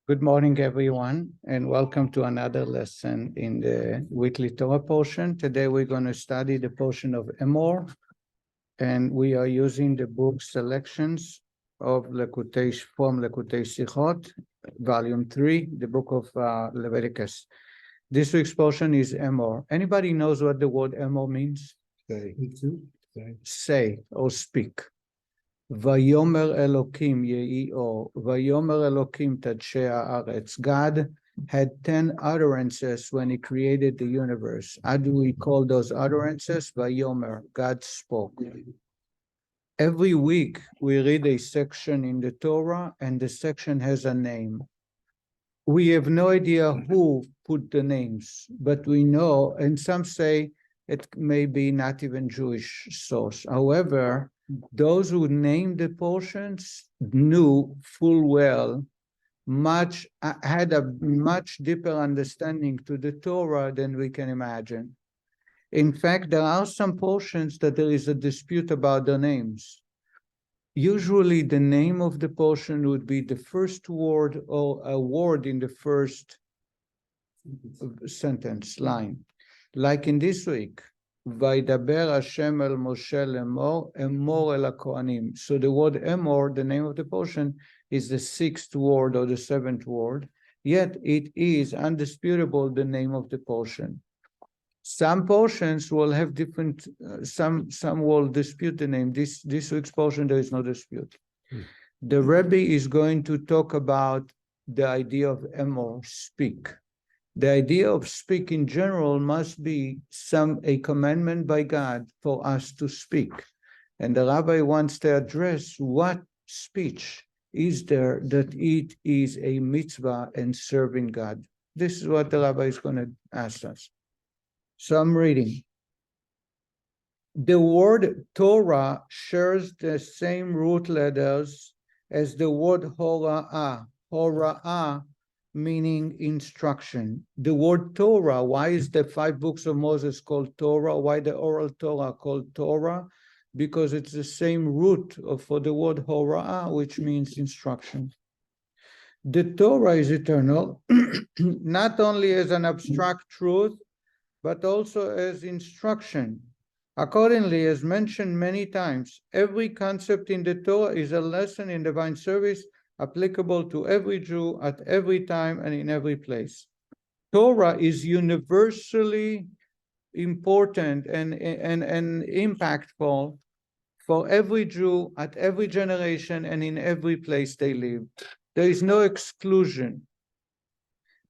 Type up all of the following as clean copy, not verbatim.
Good morning, everyone, and welcome to another lesson in the Weekly Torah Portion. Today we're going to study the portion of Emor, and we are using the book selections of Likutei from Likutei Sichos, Volume 3, the book of Leviticus. This week's portion is Emor. Anybody knows what the word Emor means? Say or speak. Vayomer Elokim yehi or, Vayomer Elokim tadshei haaretz. God had 10 utterances when he created the universe. How do we call those utterances? Vayomer, God spoke. Every week we read a section in the Torah and the section has a name. We have no idea who put the names, but we know, and some say it may be not even Jewish source. However, those who named the portions knew full well, had a much deeper understanding to the Torah than we can imagine. In fact, there are some portions that there is a dispute about the names. Usually the name of the portion would be the first word or a word in the first sentence, line. Like in this week, Vaydaber Hashem el Moshe lemor, Emor el kohanim. So the word Emor, the name of the portion, is the sixth word or the seventh word, yet it is undisputable the name of the portion. Some portions will have different, some will dispute the name. This week's portion, there is no dispute. The Rebbe is going to talk about the idea of Emor, speak. The idea of speak in general must be a commandment by God for us to speak. And the rabbi wants to address what speech is there that it is a mitzvah and serving God. This is what the rabbi is going to ask us. So I'm reading. The word Torah shares the same root letters as the word hora'ah. Hora'ah meaning instruction. The word Torah, why is the 5 books of Moses called Torah? Why the oral Torah called Torah? Because it's the same root for the word Hora'ah, which means instruction. The Torah is eternal, not only as an abstract truth, but also as instruction. Accordingly, as mentioned many times, every concept in the Torah is a lesson in divine service applicable to every Jew at every time and in every place. Torah is universally important and impactful for every Jew at every generation and in every place they live. There is no exclusion.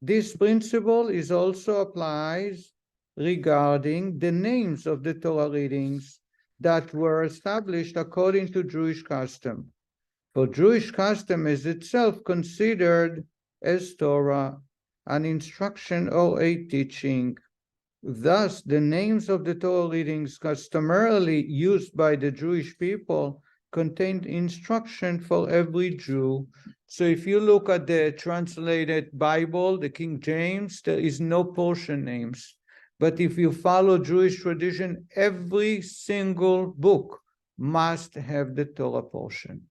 This principle is also applies regarding the names of the Torah readings that were established according to Jewish custom. For Jewish custom is itself considered as Torah, an instruction or a teaching. Thus, the names of the Torah readings customarily used by the Jewish people contained instruction for every Jew. So if you look at the translated Bible, the King James, there is no portion names. But if you follow Jewish tradition, every single book must have the Torah portion.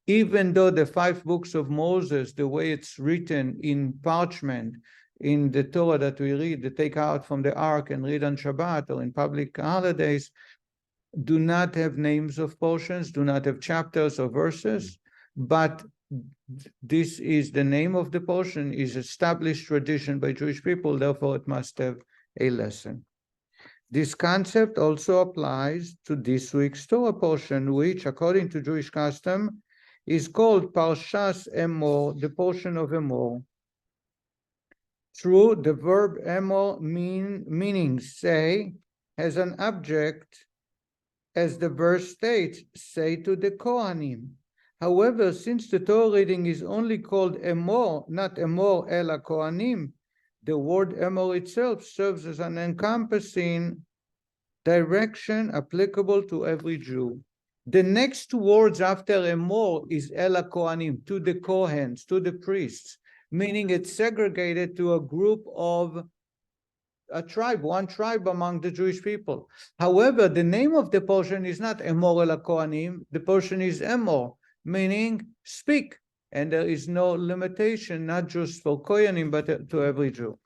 Even though the 5 books of Moses, the way it's written in parchment, in the Torah that we read, that take out from the ark and read on Shabbat or in public holidays, do not have names of portions, do not have chapters or verses, but this is the name of the portion, is established tradition by Jewish people, therefore it must have a lesson. This concept also applies to this week's Torah portion, which, according to Jewish custom, is called Parshas Emor, the portion of Emor. True, the verb Emor meaning say has an object, as the verse states, say to the kohanim. However, since the Torah reading is only called Emor, not Emor ela kohanim, the word Emor itself serves as an encompassing direction applicable to every Jew. The next 2 words after Emor is Ela Kohanim, to the Kohens, to the priests, meaning it's segregated to a group of a tribe, one tribe among the Jewish people. However, the name of the portion is not Emor Ela Kohanim, the portion is Emor, meaning speak. and there is no limitation, not just for kohanim, but to every Jew.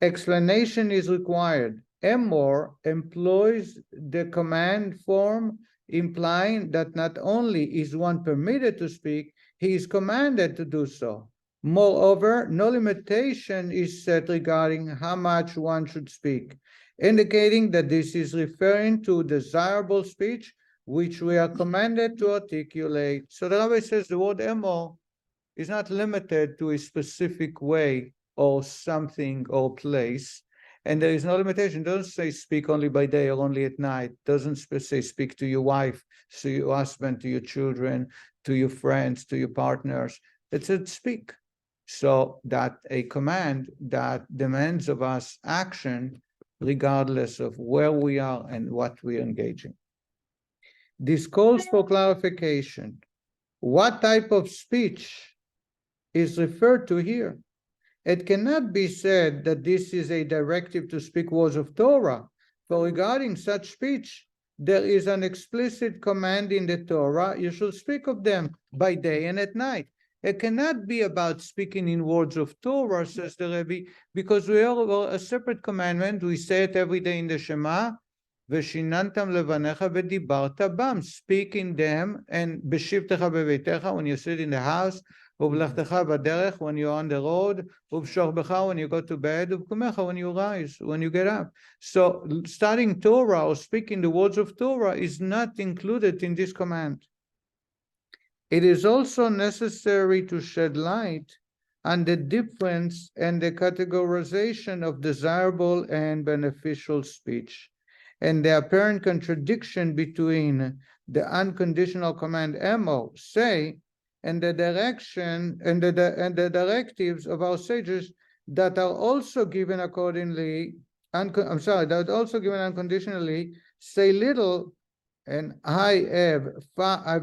Explanation is required. Emor employs the command form, implying that not only is one permitted to speak, he is commanded to do so. Moreover, no limitation is set regarding how much one should speak, indicating that this is referring to desirable speech, which we are commanded to articulate. So the Rabbi says the word emor is not limited to a specific way or something or place, and there is no limitation. It doesn't say speak only by day or only at night. It doesn't say speak to your wife, to your husband, to your children, to your friends, to your partners. It said speak. So that a command that demands of us action regardless of where we are and what we are engaging. This calls for clarification. What type of speech is referred to here? It cannot be said that this is a directive to speak words of Torah, for regarding such speech, there is an explicit command in the Torah, you shall speak of them by day and at night. It cannot be about speaking in words of Torah, says the Rebbe, because we have a separate commandment. We say it every day in the Shema, Veshinantam levanecha v'dibarta bam, speak in them, and b'shivtecha beveitecha, when you sit in the house, ובלכתך בדרך, when you're on the road, ובשוכבך, when you go to bed, ובקומך, when you rise, when you get up. So studying Torah or speaking the words of Torah is not included in this command. It is also necessary to shed light on the difference and the categorization of desirable and beneficial speech, and the apparent contradiction between the unconditional command emor, say, and the direction and the directives of our sages that are also given accordingly. That are also given unconditionally. Say little, and I've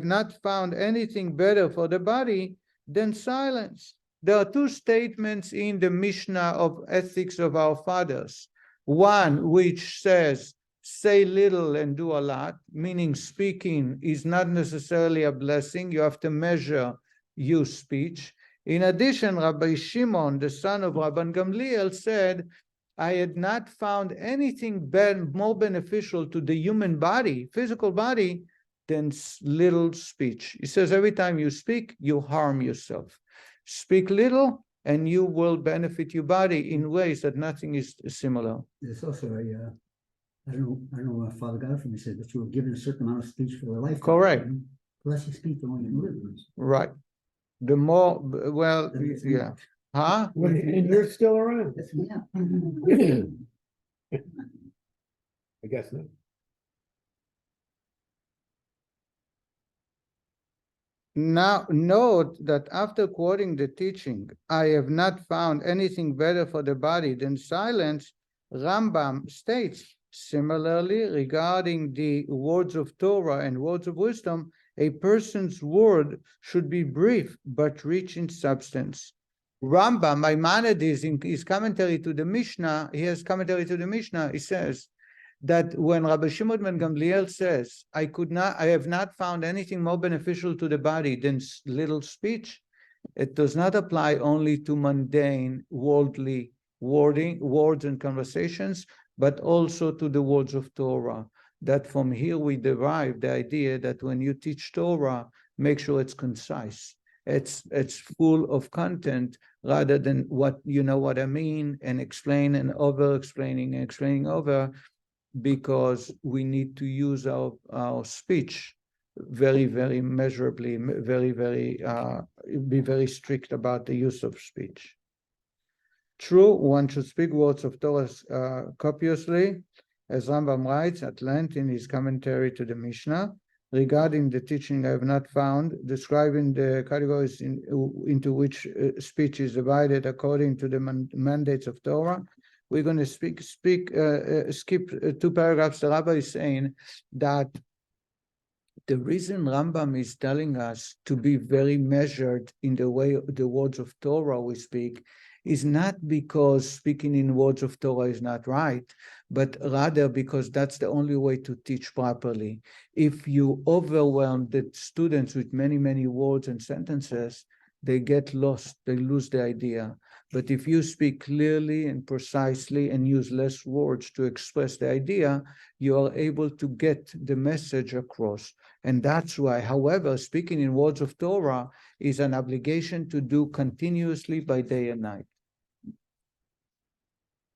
not found anything better for the body than silence. There are two statements in the Mishnah of ethics of our fathers. One which says, say little and do a lot, meaning speaking is not necessarily a blessing. You have to measure your speech. In addition, Rabbi Shimon, the son of Rabban Gamliel, said, I had not found anything more beneficial to the human body, physical body, than little speech. He says every time you speak, you harm yourself. Speak little, and you will benefit your body in ways that nothing is similar. There's also I don't know what Father God from me said, but you were given a certain amount of speech for a lifetime. Correct. The less you speak, the more you can live. Right. The more, well, yeah. Huh? And you're still around. Yeah. I guess not. Now, note that after quoting the teaching, I have not found anything better for the body than silence, Rambam states, similarly, regarding the words of Torah and words of wisdom, a person's word should be brief but rich in substance. Rambam, Maimonides, in his commentary to the Mishnah, he says that when Rabbi Shimon ben Gamliel says, I have not found anything more beneficial to the body than little speech, it does not apply only to mundane, worldly words and conversations, but also to the words of Torah. That from here we derive the idea that when you teach Torah, make sure it's concise. It's full of content rather than what I mean and explain and over-explaining and explaining over, because we need to use our speech very, very measurably, be very strict about the use of speech. True, one should speak words of Torah copiously, as Rambam writes at length in his commentary to the Mishnah. Regarding the teaching I have not found, describing the categories into which speech is divided according to the mandates of Torah, we're going to skip 2 paragraphs. The Rabbi is saying that the reason Rambam is telling us to be very measured in the way the words of Torah we speak is not because speaking in words of Torah is not right, but rather because that's the only way to teach properly. If you overwhelm the students with many, many words and sentences, they get lost, they lose the idea. But if you speak clearly and precisely and use less words to express the idea, you are able to get the message across. And that's why, however, speaking in words of Torah is an obligation to do continuously by day and night.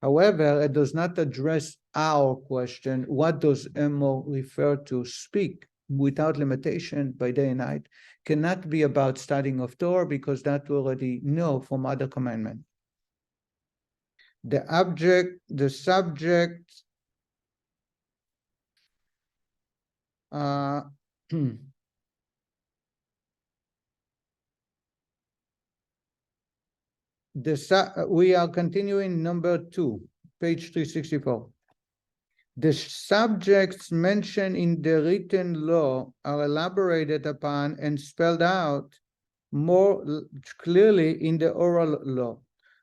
However, it does not address our question, what does Emor refer to? Speak without limitation by day and night cannot be about studying of Torah, because that we already know from other commandments. The subject, we are continuing number 2, page 364. The subjects mentioned in the written law are elaborated upon and spelled out more clearly in the oral law.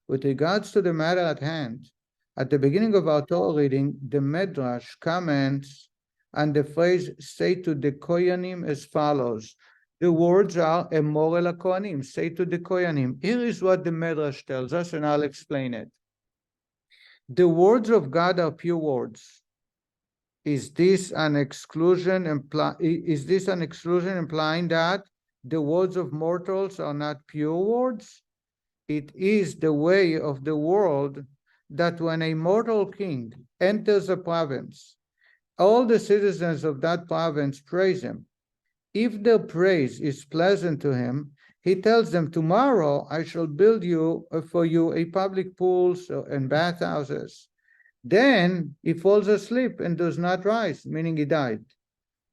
With regards to the matter at hand, at the beginning of our Torah reading, the Medrash comments on the phrase "say to the kohanim" as follows. The words are "emor el kohanim," say to the kohanim. Here is what the Medrash tells us, and I'll explain it. The words of God are pure words. Is this an exclusion implying that the words of mortals are not pure words? It is the way of the world that when a mortal king enters a province, all the citizens of that province praise him. If their praise is pleasant to him, he tells them, tomorrow I shall build for you a public pools and bathhouses. Then he falls asleep and does not rise, meaning he died.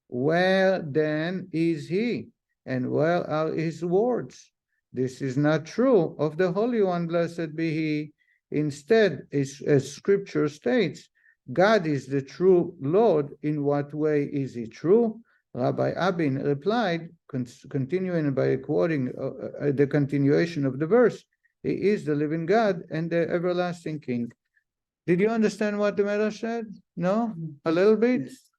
Where then is he? And where are his words? This is not true of the Holy One, blessed be he. Instead, as Scripture states, God is the true Lord. In what way is he true? Rabbi Abin replied, continuing by quoting the continuation of the verse, he is the living God and the everlasting King. Did you understand what the Medrash said? No? A little bit? Yes.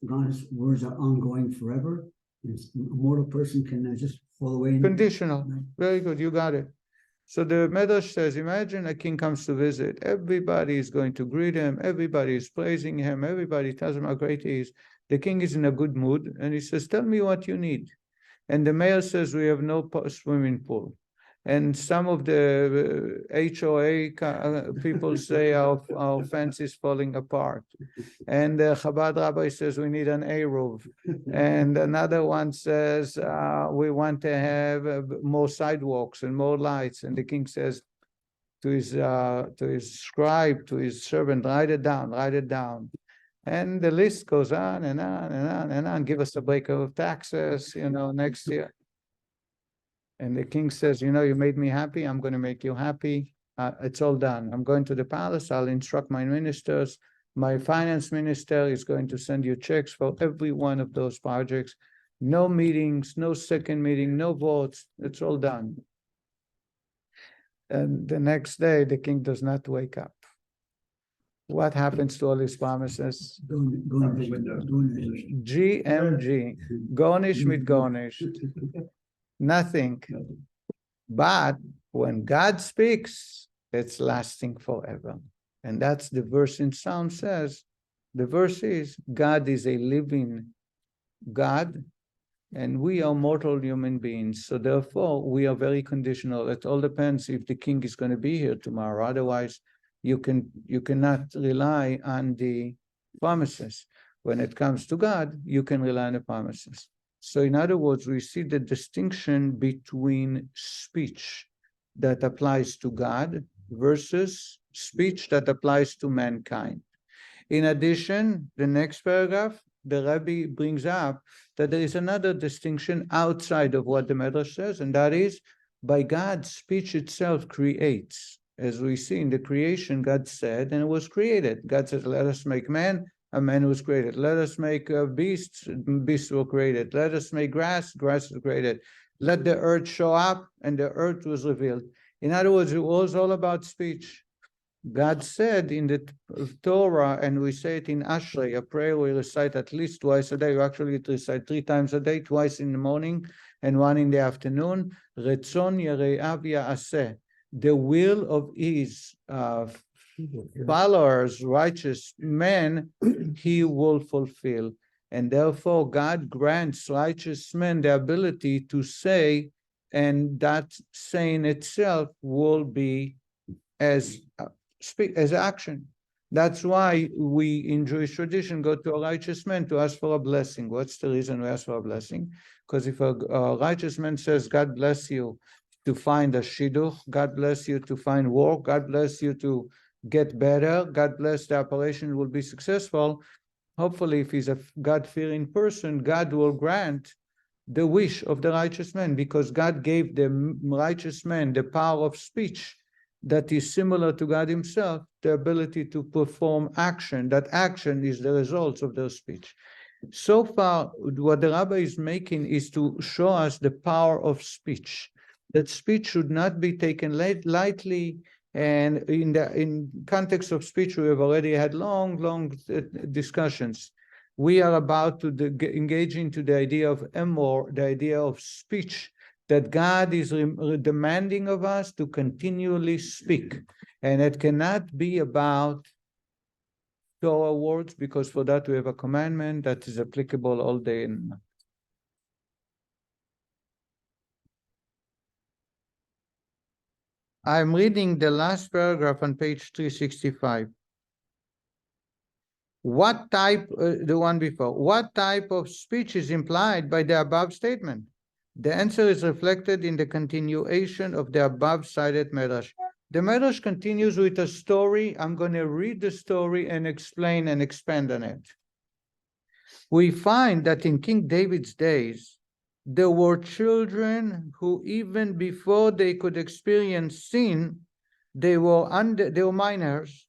God's words are ongoing forever. A mortal person can just fall away. Conditional. Very good, you got it. So the Medrash says, imagine a king comes to visit. Everybody is going to greet him. Everybody is praising him. Everybody tells him how great he is. The king is in a good mood, and he says, tell me what you need. And the mayor says, we have no swimming pool. And some of the HOA people say our fence is falling apart. And the Chabad rabbi says we need an A-roof. And another one says we want to have more sidewalks and more lights. And the king says to his scribe, to his servant, write it down. And the list goes on and on and on and on. Give us a break of taxes, next year. And the king says, you made me happy. I'm going to make you happy. It's all done. I'm going to the palace. I'll instruct my ministers. My finance minister is going to send you checks for every one of those projects. No meetings, no second meeting, no votes. It's all done. And the next day, the king does not wake up. What happens to all his promises? GMG, Gornish mit Gornish. Nothing. But when God speaks, it's lasting forever. And that's the verse in Psalm says. The verse is, God is a living God, and we are mortal human beings. So therefore, we are very conditional. It all depends if the king is going to be here tomorrow. Otherwise, you cannot rely on the promises. When it comes to God, you can rely on the promises. So in other words, we see the distinction between speech that applies to God versus speech that applies to mankind. In addition, the next paragraph, the Rebbe brings up that there is another distinction outside of what the Medrash says, and that is, by God, speech itself creates. As we see in the creation, God said, and it was created. God said, let us make man. A man was created. Let us make beasts. Beasts were created. Let us make grass. Grass was created. Let the earth show up, and the earth was revealed. In other words, it was all about speech. God said in the Torah, and we say it in Ashrei, a prayer we recite at least twice a day. We actually recite 3 times a day, twice in the morning and 1 in the afternoon. Retzon Yereiav Ya'aseh, the will of his followers, righteous men, he will fulfill. And therefore, God grants righteous men the ability to say, and that saying itself will be as action. That's why we in Jewish tradition go to a righteous man to ask for a blessing. What's the reason we ask for a blessing? Because if a righteous man says, God bless you to find a shidduch, God bless you to find work, God bless you to get better, God bless the operation will be successful. Hopefully, if he's a God-fearing person, God will grant the wish of the righteous man, because God gave the righteous man the power of speech that is similar to God himself, the ability to perform action. That action is the results of their speech. So far, what the rabbi is making is to show us the power of speech, that speech should not be taken lightly. And in context of speech, we have already had long discussions. We are about to engage into the idea of Emor, the idea of speech, that God is demanding of us to continually speak. And it cannot be about Torah words, because for that we have a commandment that is applicable all day and night. I'm reading the last paragraph on page 365. What type, the one before, what type of speech is implied by the above statement? The answer is reflected in the continuation of the above cited Medrash. The Medrash continues with a story. I'm going to read the story and explain and expand on it. We find that in King David's days, there were children who, even before they could experience sin, they were minors,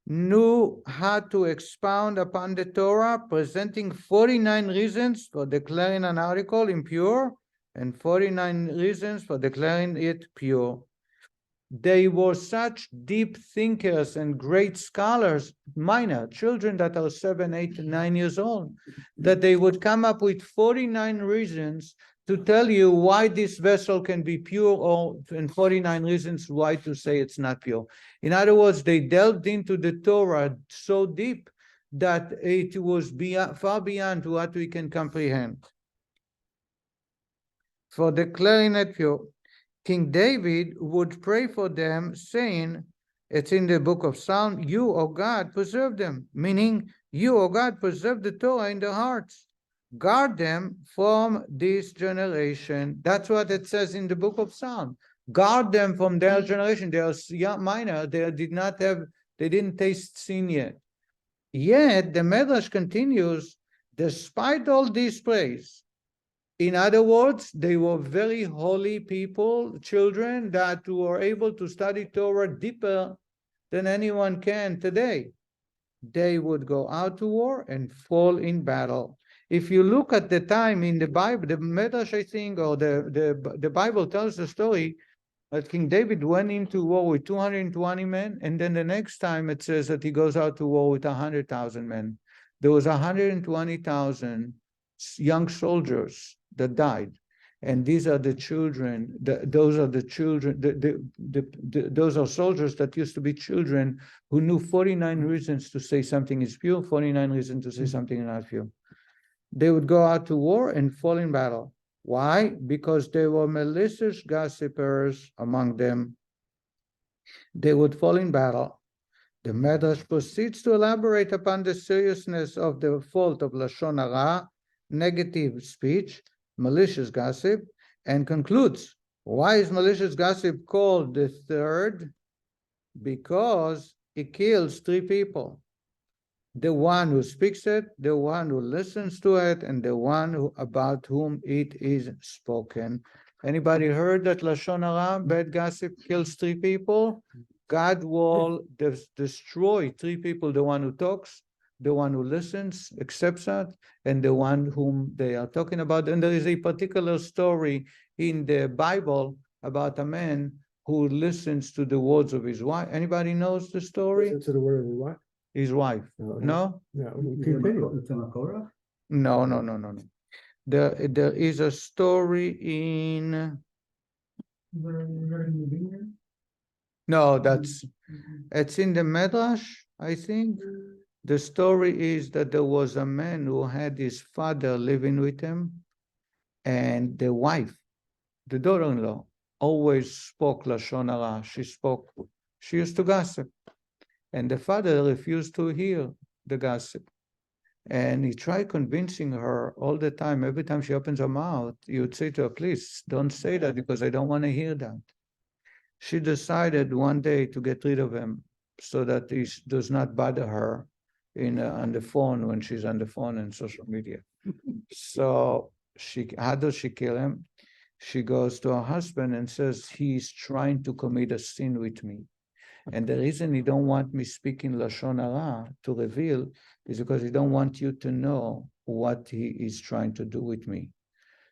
knew how to expound upon the Torah, presenting 49 reasons for declaring an article impure and 49 reasons for declaring it pure. They were such deep thinkers and great scholars, minor children that are 7, 8, 9 years old, that they would come up with 49 reasons to tell you why this vessel can be pure, and 49 reasons why to say it's not pure. In other words, they delved into the Torah so deep that it was far beyond what we can comprehend. For declaring it pure, King David would pray for them, saying, it's in the book of Psalms, you, O God, preserve them, meaning you, O God, preserve the Torah in their hearts. Guard them from this generation. That's what it says in the book of Psalms. Guard them from their generation. They are minor. They didn't taste sin yet. Yet the Medrash continues, despite all this praise, in other words, they were very holy people, children that were able to study Torah deeper than anyone can today. They would go out to war and fall in battle. If you look at the time in the Bible, the Medrash, I think, or the Bible tells the story that King David went into war with 220 men, and then the next time it says that he goes out to war with 100,000 men. There was 120,000 young soldiers that died, and these are the children. Those are the children. Those are soldiers that used to be children who knew 49 reasons to say something is pure, 49 reasons to say something is not pure. They would go out to war and fall in battle. Why? Because there were malicious gossipers among them. They would fall in battle. The Medrash proceeds to elaborate upon the seriousness of the fault of Lashon Hara, negative speech, malicious gossip, and concludes, why is malicious gossip called the third? Because it kills 3 people. The one who speaks it, the one who listens to it, and the one about whom it is spoken. Anybody heard that Lashon Hara, bad gossip, kills 3 people? God will destroy 3 people, the one who talks, the one who listens, accepts that, and the one whom they are talking about. And there is a particular story in the Bible about a man who listens to the words of his wife. Anybody knows the story? Listen to the word of the what? His wife. No, No? No, You're continue. talking about Korah? No. There is a story in. No, it's in the Medrash, I think. The story is that there was a man who had his father living with him, and the wife, the daughter-in-law, always spoke Lashon Hara. She used to gossip. And the father refused to hear the gossip. And he tried convincing her all the time. Every time she opens her mouth, he would say to her, please don't say that because I don't want to hear that. She decided one day to get rid of him so that he does not bother her on the phone when she's on the phone and social media. So how does she kill him? She goes to her husband and says, he's trying to commit a sin with me. And the reason he don't want me speaking Lashon Hara to reveal is because he don't want you to know what he is trying to do with me.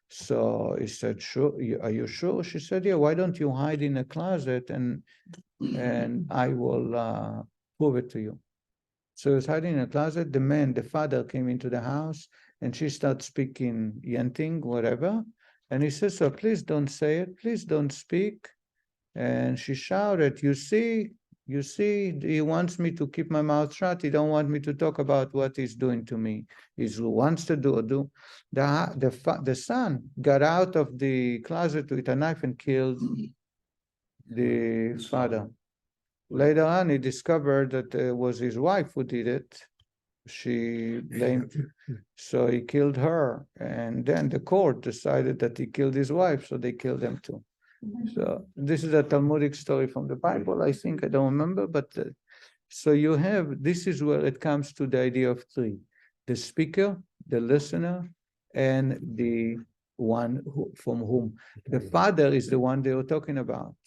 So he said, sure, are you sure? She said, yeah, why don't you hide in a closet and I will prove it to you. So he was hiding in a closet. The father came into the house and she started speaking Yenting, whatever. And he says, so please don't say it. Please don't speak. And she shouted, you see, he wants me to keep my mouth shut. He don't want me to talk about what he's doing to me. He wants to do. The son got out of the closet with a knife and killed the father. Later on, he discovered that it was his wife who did it. She blamed, so he killed her. And then the court decided that he killed his wife, so they killed him too. So this is a Talmudic story from the Bible, I think. I don't remember, but so you have, this is where it comes to the idea of three: the speaker, the listener, and the one from whom. The father is the one they were talking about.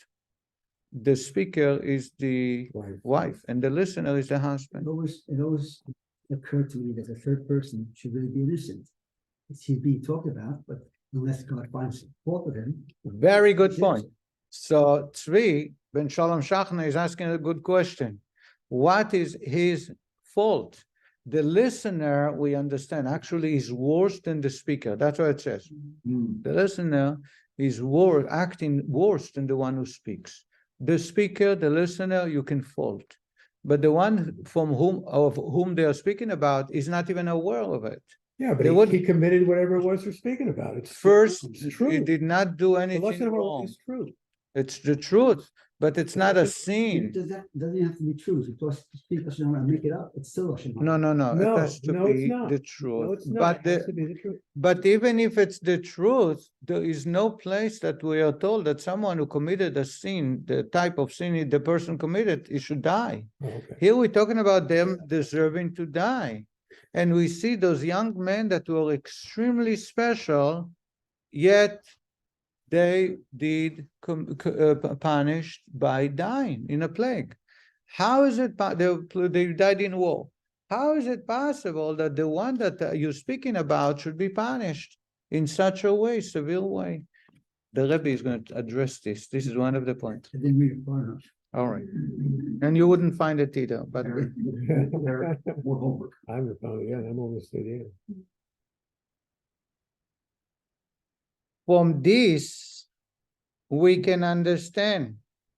The speaker is the wife, and the listener is the husband. It always occurred to me that the third person should really be innocent. He's being talked about, but unless God finds fault with him. Very good point. So Tzvi Ben Shalom Shachna is asking a good question. What is his fault? The listener, we understand, actually is worse than the speaker. That's what it says. The listener is acting worse than the one who speaks. The speaker, the listener, you can fault. But the one of whom they are speaking about is not even aware of it. Yeah, but he committed whatever it was they're speaking about. It's true. He did not do anything wrong. It's true. It's the truth, but it's not a sin. Doesn't have to be true. If you speak Lashon Hara and make it up, it's still Lashon Hara. No. It has to be the truth. No, it's not. It has to be the truth. But even if it's the truth, there is no place that we are told that someone who committed a sin, the type of sin the person committed, he should die. Oh, okay. Here we're talking about them deserving to die. And we see those young men that were extremely special, yet they did punished by dying in a plague. How is it they died in war? How is it possible that the one that you're speaking about should be punished in such a way, severe way? The Rebbe is going to address this. This is one of the points. I didn't read it far enough. All right. And you wouldn't find it either, but More homework. I'm almost there. from this, we can understand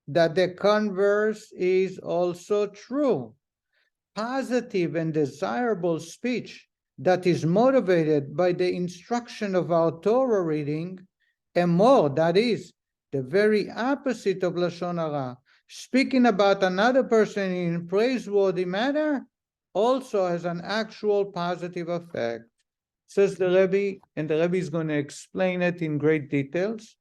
that the converse is also true. Positive and desirable speech that is motivated by the instruction of our Torah reading, Emor, that is, the very opposite of Lashon Hara, speaking about another person in praiseworthy manner, also has an actual positive effect. Says the Rebbe, and the Rebbe is going to explain it in great details.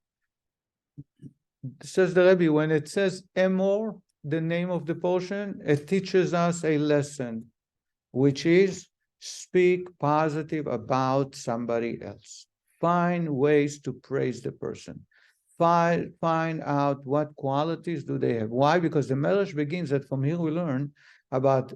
Says the Rebbe, when it says Emor, the name of the portion, it teaches us a lesson, which is speak positive about somebody else. Find ways to praise the person. Find out what qualities do they have. Why? Because the Medrash begins that from here we learn about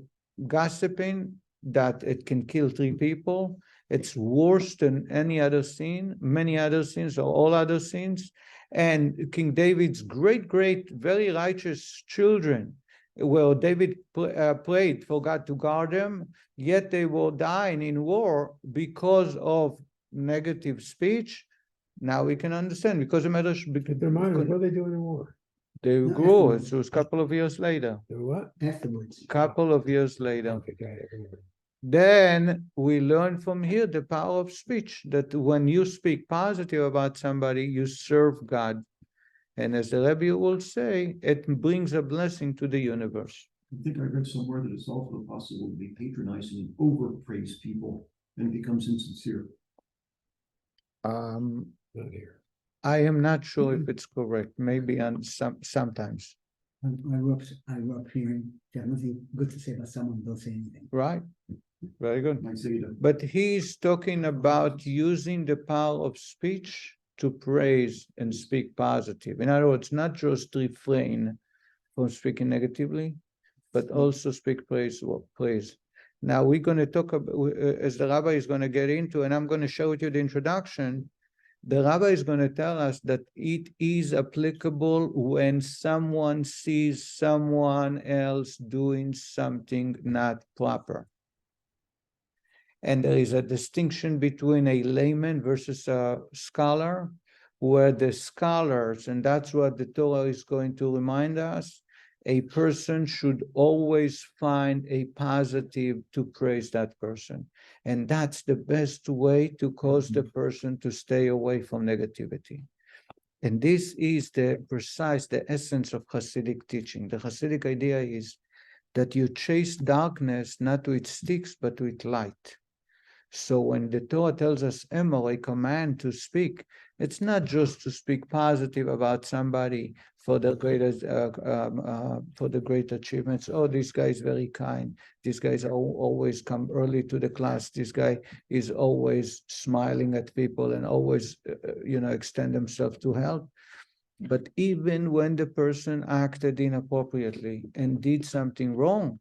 gossiping, that it can kill 3 people. It's worse than any other sin, many other sins, or all other sins. And King David's great, very righteous children, well, David prayed for God to guard them, yet they were dying in war because of negative speech. Now we can understand, because the matter But their mind, what are they doing in war? they No, grew. afterwards. It was a couple of years later. They're what? Afterwards. Couple of years later. Okay, got it. Then we learn from here the power of speech, that when you speak positive about somebody, you serve God. And as the Rebbe will say, it brings a blessing to the universe. I think I read somewhere that it's also possible to be patronizing and overpraise people and it becomes insincere. Not here. I am not sure if it's correct. Maybe on sometimes. I grew up hearing, you have nothing good to say about someone, don't say anything. Right? Very good. I say that. But he's talking about using the power of speech to praise and speak positive. In other words, not just refrain from speaking negatively, but also speak praise. Now we're going to talk about, as the rabbi is going to get into, and I'm going to show you the introduction. The rabbi is going to tell us that it is applicable when someone sees someone else doing something not proper. And there is a distinction between a layman versus a scholar, where the scholars, and that's what the Torah is going to remind us, a person should always find a positive to praise that person. And that's the best way to cause the person to stay away from negativity. And this is the essence of Hasidic teaching. The Hasidic idea is that you chase darkness not with sticks, but with light. So when the Torah tells us Emor, a command to speak, it's not just to speak positive about somebody for the great achievements. Oh, this guy is very kind. This guy is always come early to the class. This guy is always smiling at people and always, extend himself to help. But even when the person acted inappropriately and did something wrong,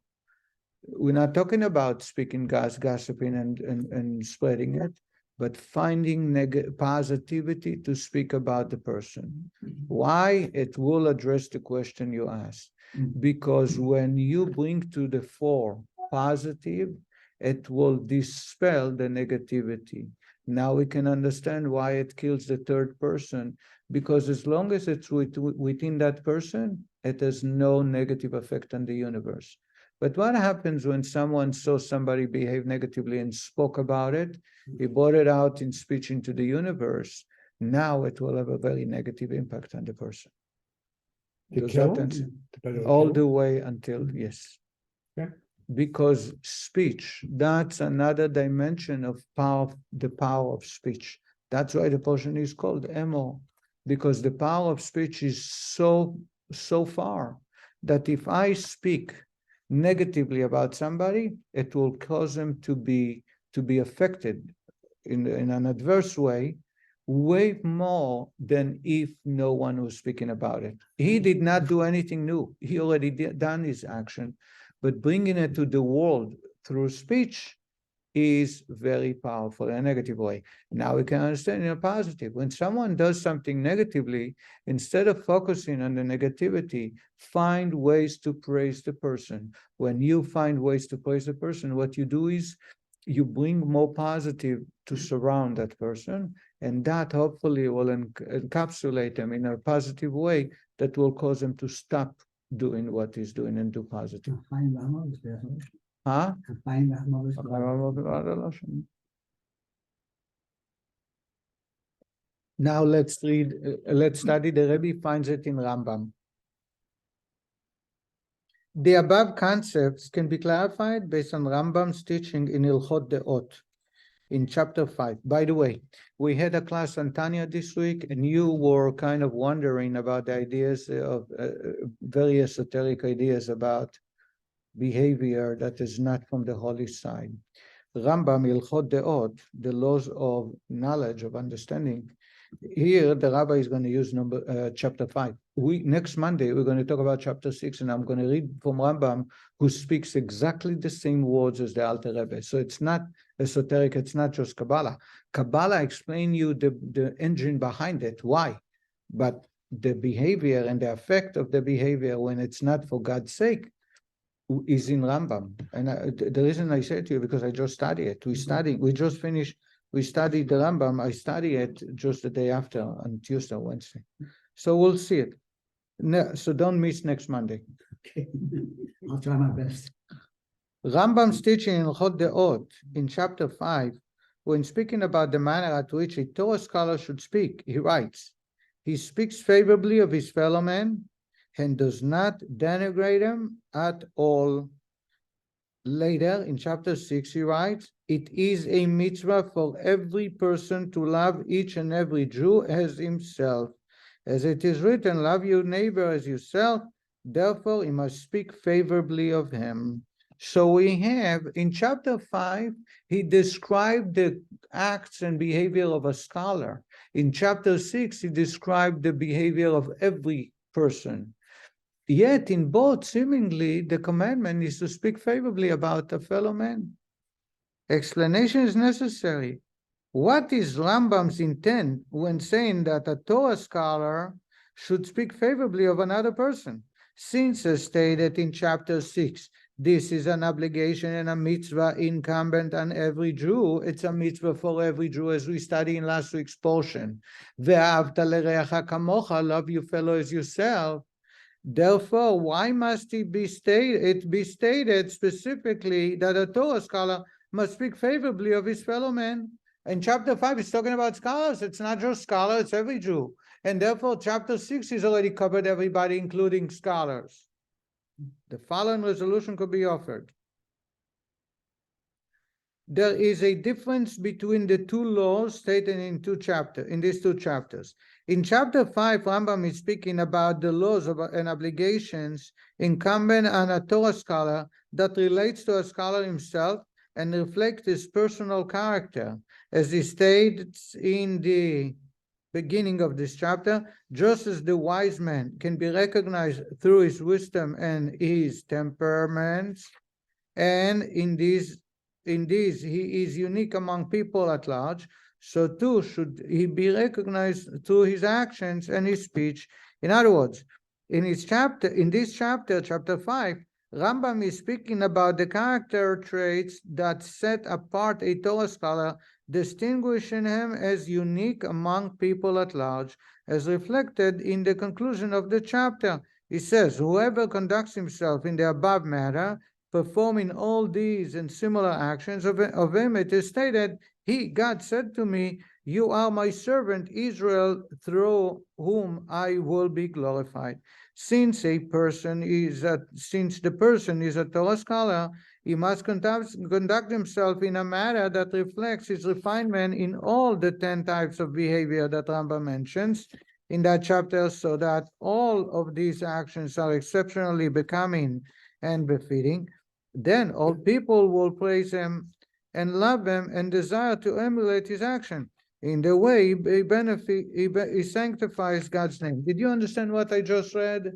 we're not talking about speaking gossiping and spreading it, but finding positivity to speak about the person. Why? It will address the question you asked. Because when you bring to the fore positive, it will dispel the negativity. Now we can understand why it kills the third person, because as long as it's within that person, it has no negative effect on the universe. But what happens when someone saw somebody behave negatively and spoke about it? He brought it out in speech into the universe. Now it will have a very negative impact on the person. All the way until, yes. Okay. Because speech, that's another dimension of the power of speech. That's why the portion is called Emor, because the power of speech is so far that if I speak negatively about somebody, it will cause them to be affected in an adverse way more than if no one was speaking about it. He did not do anything new. He already done his action, but bringing it to the world through speech is very powerful in a negative way. Now we can understand in a positive. When someone does something negatively, instead of focusing on the negativity, find ways to praise the person. When you find ways to praise the person, what you do is you bring more positive to surround that person, and that hopefully will encapsulate them in a positive way that will cause them to stop doing what he's doing and do positive. Huh? Now let's study. The Rebbe finds it in Rambam. The above concepts can be clarified based on Rambam's teaching in Hilchot Deot, in chapter 5. By the way, we had a class on Tanya this week, and you were kind of wondering about the ideas of very esoteric ideas about behavior that is not from the holy side. Rambam, Hilchot Deot, the laws of knowledge, of understanding. Here, the rabbi is going to use chapter 5. Next Monday, we're going to talk about chapter 6, and I'm going to read from Rambam, who speaks exactly the same words as the Alter Rebbe. So it's not esoteric, it's not just Kabbalah. Kabbalah explains you the engine behind it. Why? But the behavior and the effect of the behavior when it's not for God's sake is in Rambam. And the reason I say to you, because I just studied it. We just finished, we studied the Rambam. I studied it just the day after on Tuesday, Wednesday. So we'll see it. No, so don't miss next Monday. Okay, I'll try my best. Rambam's teaching in Chod Deot in chapter 5, when speaking about the manner at which a Torah scholar should speak, he writes, he speaks favorably of his fellow man and does not denigrate him at all. Later in chapter 6, he writes, it is a mitzvah for every person to love each and every Jew as himself. As it is written, love your neighbor as yourself, therefore he must speak favorably of him. So we have, in chapter 5, he described the acts and behavior of a scholar. In chapter 6, he described the behavior of every person. Yet in both, seemingly, the commandment is to speak favorably about a fellow man. Explanation is necessary. What is Rambam's intent when saying that a Torah scholar should speak favorably of another person? Since, as stated in chapter 6, this is an obligation and a mitzvah incumbent on every Jew. It's a mitzvah for every Jew, as we studied in last week's portion. Ve'ahavta l'reacha kamocha, love your fellow as yourself. Therefore, why must it be stated specifically that a Torah scholar must speak favorably of his fellow man? In chapter 5, he's talking about scholars. It's not just scholars, it's every Jew. And therefore, chapter 6 has already covered everybody, including scholars. The following resolution could be offered. There is a difference between the two laws stated in these two chapters. In chapter 5, Rambam is speaking about the laws and obligations incumbent on a Torah scholar that relates to a scholar himself and reflect his personal character. As he states in the beginning of this chapter, just as the wise man can be recognized through his wisdom and his temperaments, and in these he is unique among people at large, so too should he be recognized through his actions and his speech. In other words, in this chapter, chapter 5, Rambam is speaking about the character traits that set apart a Torah scholar, distinguishing him as unique among people at large, as reflected in the conclusion of the chapter. He says, whoever conducts himself in the above manner, performing all these and similar actions of him, it is stated, God said to me, you are my servant Israel, through whom I will be glorified. Since the person is a Torah scholar, he must conduct himself in a manner that reflects his refinement in all the 10 types of behavior that Rambam mentions in that chapter, so that all of these actions are exceptionally becoming and befitting. Then all people will praise him and love him and desire to emulate his action. In the way he sanctifies God's name. Did you understand what I just read?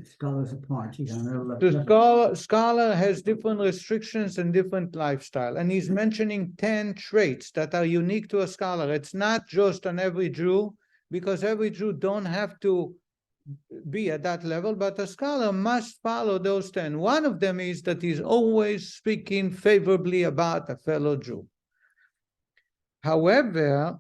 Scholars apart. The scholar has different restrictions and different lifestyle, and he's mentioning 10 traits that are unique to a scholar. It's not just on every Jew, because every Jew don't have to be at that level, but a scholar must follow those 10. One of them is that he's always speaking favorably about a fellow Jew. However,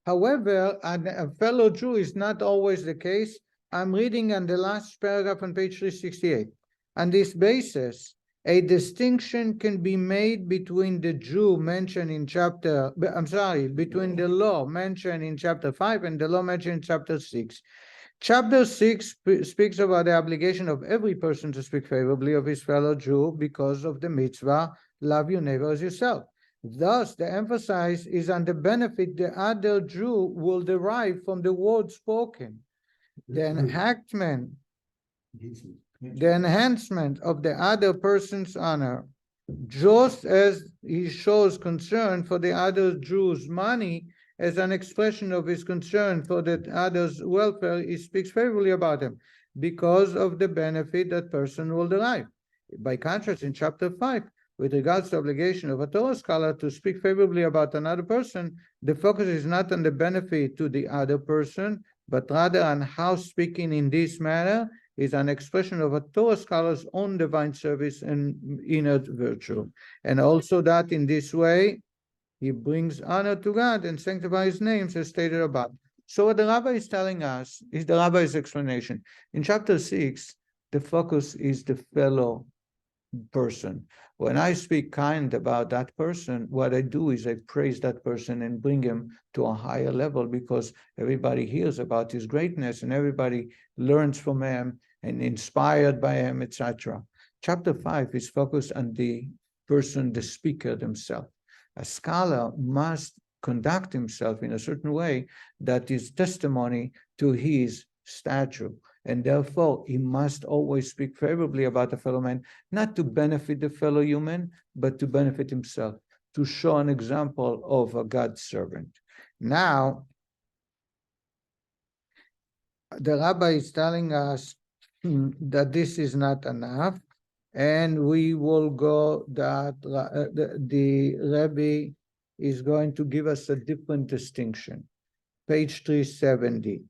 a fellow Jew is not always the case. I'm reading on the last paragraph on page 368. On this basis, a distinction can be made between the Jew mentioned in between the law mentioned in chapter 5 and the law mentioned in chapter 6. Chapter 6 speaks about the obligation of every person to speak favorably of his fellow Jew because of the mitzvah, love your neighbor as yourself. Thus, the emphasis is on the benefit the other Jew will derive from the word spoken. The enhancement of the other person's honor, just as he shows concern for the other Jew's money as an expression of his concern for the other's welfare, he speaks favorably about him because of the benefit that person will derive. By contrast, in chapter 5, with regards to obligation of a Torah scholar to speak favorably about another person, the focus is not on the benefit to the other person, but rather on how speaking in this manner is an expression of a Torah scholar's own divine service and inner virtue. And also that in this way, he brings honor to God and sanctifies his names as stated above. So what the rabbi is telling us is the rabbi's explanation. In chapter 6, the focus is the fellow person. When I speak kind about that person, what I do is I praise that person and bring him to a higher level because everybody hears about his greatness and everybody learns from him and inspired by him, etc. Chapter 5 is focused on the person, the speaker themselves. A scholar must conduct himself in a certain way that is testimony to his stature. And therefore, he must always speak favorably about a fellow man, not to benefit the fellow human, but to benefit himself, to show an example of a God's servant. Now, the rabbi is telling us that this is not enough, and we will go that the Rebbe is going to give us a different distinction. Page 370.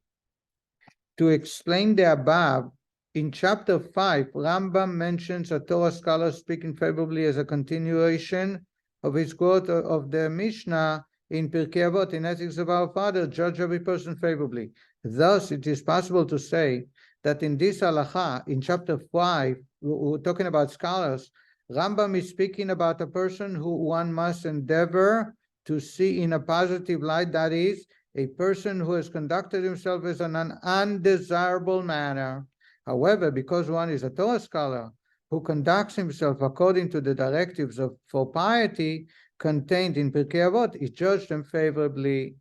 To explain the above, in chapter 5, Rambam mentions a Torah scholar speaking favorably as a continuation of his quote of the Mishnah in Pirkei Avot, in Ethics of Our Father, judge every person favorably. Thus, it is possible to say that in this halacha, in chapter 5, we're talking about scholars, Rambam is speaking about a person who one must endeavor to see in a positive light, that is, a person who has conducted himself as an undesirable manner. However, because one is a Torah scholar who conducts himself according to the directives for piety contained in Pirkei Avot, he judged them favorably.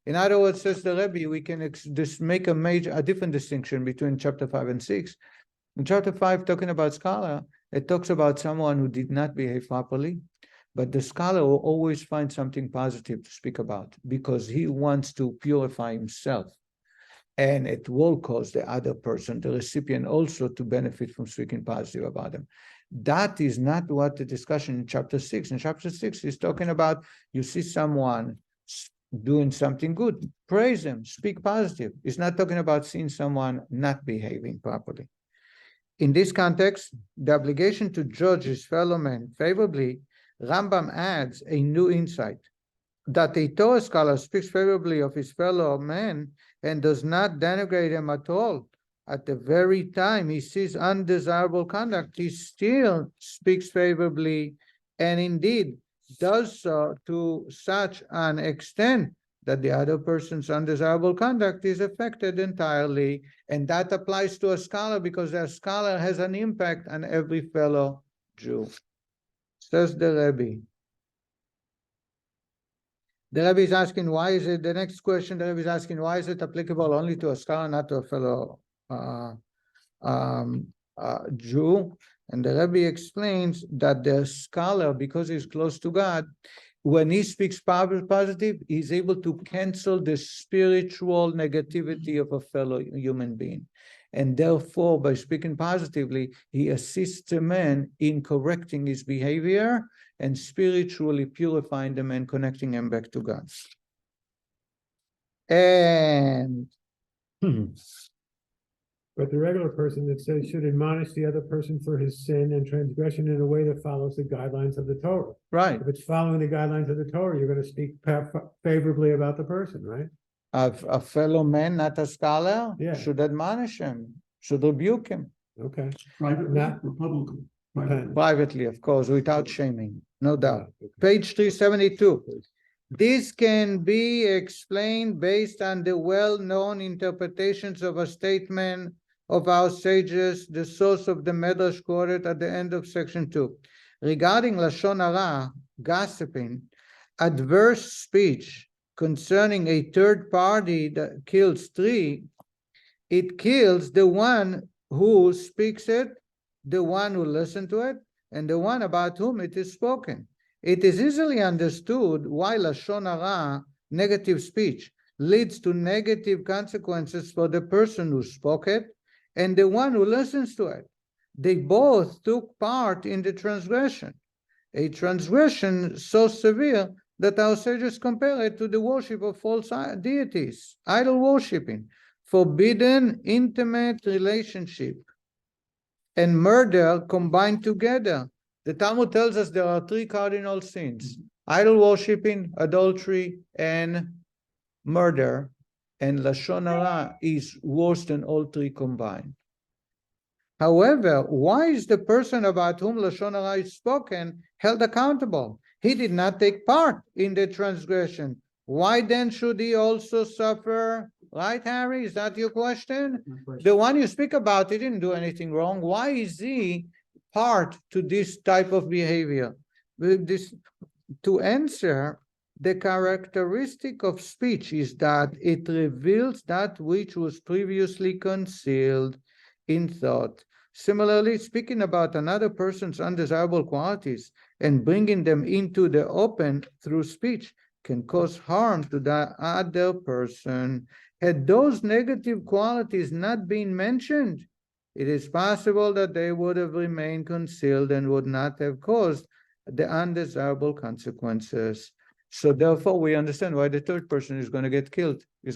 In other words, says the Rebbe, we can just make a different distinction between chapter 5 and 6. In chapter 5, talking about scholar, it talks about someone who did not behave properly, but the scholar will always find something positive to speak about because he wants to purify himself. And it will cause the other person, the recipient, also to benefit from speaking positive about them. That is not what the discussion in chapter 6. In chapter 6 is talking about, you see someone doing something good, praise him, speak positive. It's not talking about seeing someone not behaving properly. In this context, the obligation to judge his fellow men favorably, Rambam adds a new insight, that a Torah scholar speaks favorably of his fellow men and does not denigrate him at all. At the very time he sees undesirable conduct, he still speaks favorably, and indeed does so to such an extent that the other person's undesirable conduct is affected entirely. And that applies to a scholar because a scholar has an impact on every fellow Jew. Says the Rebbe. The Rebbe is asking, why is it, the next question the Rebbe is asking, why is it applicable only to a scholar, not to a fellow Jew? And the Rebbe explains that the scholar, because he's close to God, when he speaks positive, he's able to cancel the spiritual negativity of a fellow human being. And therefore, by speaking positively, he assists a man in correcting his behavior and spiritually purifying the man, connecting him back to God. And But the regular person that says should admonish the other person for his sin and transgression in a way that follows the guidelines of the Torah. right, If it's following the guidelines of the Torah, you're going to speak favorably about the person, right? a fellow man, not a scholar, Yeah. should admonish him, should rebuke him. Okay. Privately Not- or publicly? Depends. Privately, of course, without shaming, no doubt. Okay. Page 372. This can be explained based on the well-known interpretations of a statement of our sages, the source of the Medrash quoted at the end of section 2. Regarding Lashon Hara, gossiping, adverse speech concerning a third party that kills three, it kills the one who speaks it, the one who listens to it, and the one about whom it is spoken. It is easily understood why Lashon Hara, negative speech, leads to negative consequences for the person who spoke it and the one who listens to it. They both took part in the transgression. a transgression so severe that our sages compare it to the worship of false deities, idol worshiping, forbidden intimate relationship, and murder combined together. The Talmud tells us there are three cardinal sins: idol worshiping, adultery, and murder. And Lashon Hara is worse than all three combined. However, why is the person about whom Lashon Hara is spoken held accountable? He did not take part in the transgression. Why then should he also suffer? Right, Harry? Is that your question? The one you speak about, he didn't do anything wrong. Why is he part to this type of behavior? To answer, the characteristic of speech is that it reveals that which was previously concealed in thought. Similarly, speaking about another person's undesirable qualities and bringing them into the open through speech can cause harm to the other person. Had those negative qualities not been mentioned, it is possible that they would have remained concealed and would not have caused the undesirable consequences. So therefore, we understand why the third person is going to get killed, is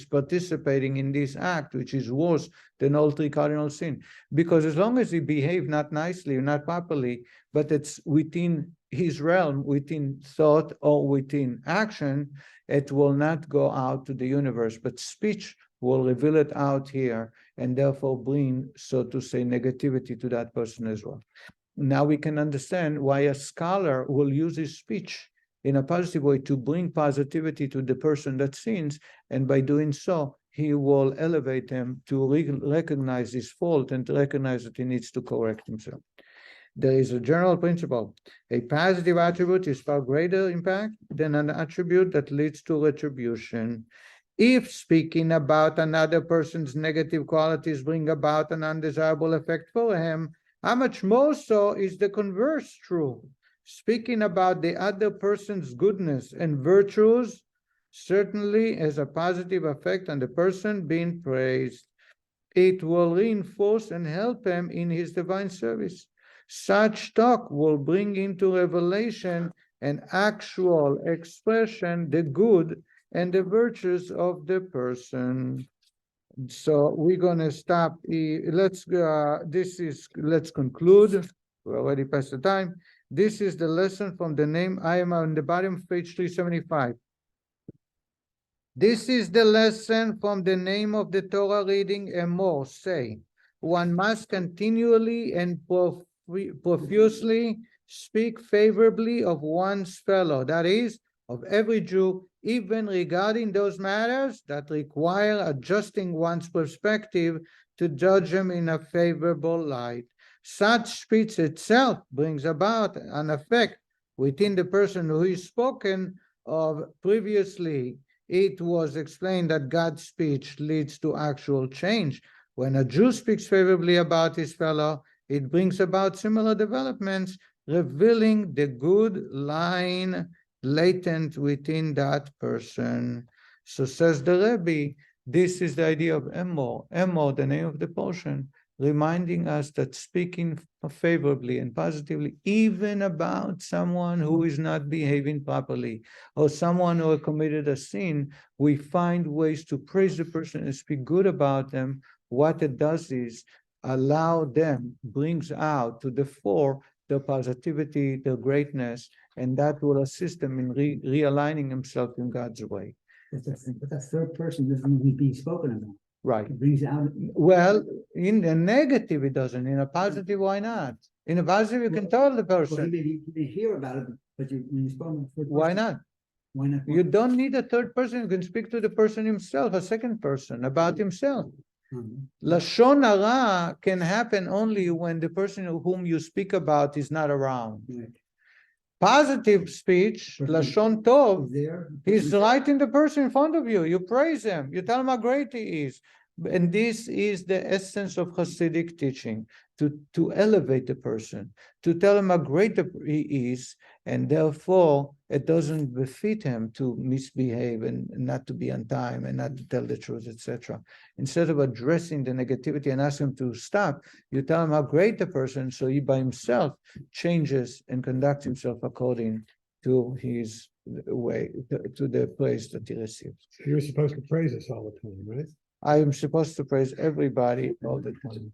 participating in this act, which is worse than all three cardinal sins. Because as long as he behaved not nicely, not properly, but it's within his realm, within thought or within action, it will not go out to the universe. But speech will reveal it out here and therefore bring, so to say, negativity to that person as well. Now we can understand why a scholar will use his speech in a positive way to bring positivity to the person that sins, and by doing so, he will elevate him to recognize his fault and to recognize that he needs to correct himself. There is a general principle. A positive attribute is far greater impact than an attribute that leads to retribution. If speaking about another person's negative qualities bring about an undesirable effect for him, how much more so is the converse true? Speaking about the other person's goodness and virtues certainly has a positive effect on the person being praised. It will reinforce and help him in his divine service. Such talk will bring into revelation and actual expression the good and the virtues of the person. So we're going to stop. Let's conclude. We're already past the time. This is the lesson from the name. I am on the bottom of page 375. This is the lesson from the name of the Torah reading Emor. Say, one must continually and profusely speak favorably of one's fellow, that is, of every Jew, even regarding those matters that require adjusting one's perspective to judge them in a favorable light. Such speech itself brings about an effect within the person who is spoken of. Previously, it was explained that God's speech leads to actual change. When a Jew speaks favorably about his fellow, it brings about similar developments, revealing the good line latent within that person. So says the Rebbe, this is the idea of Emor. Emor, the name of the portion, reminding us that speaking favorably and positively, even about someone who is not behaving properly, or someone who has committed a sin, we find ways to praise the person and speak good about them. What it does is allow them, brings out to the fore their positivity, their greatness, and that will assist them in realigning himself in God's way. But that third person isn't being spoken about. Right. It brings out. Well, in the negative it doesn't. In a positive, why not? In a positive, you can tell the Well, person. you may hear about it, but when you spoke about the third person, Why not? Why not? You don't need a third person. You can speak to the person himself, a second person, about himself. Lashon Hara can happen only when the person whom you speak about is not around. Right. Positive speech, Lashon Tov, There, he's right in the person in front of you. You praise him. You tell him how great he is. And this is the essence of Hasidic teaching, to elevate the person, to tell him how great he is, and therefore it doesn't befit him to misbehave and not to be on time and not to tell the truth, etc. Instead of addressing the negativity and ask him to stop, you tell him how great the person, so he by himself changes and conducts himself according to his way, to the praise that he receives. You're supposed to praise us all the time, right? I am supposed to praise everybody all the time.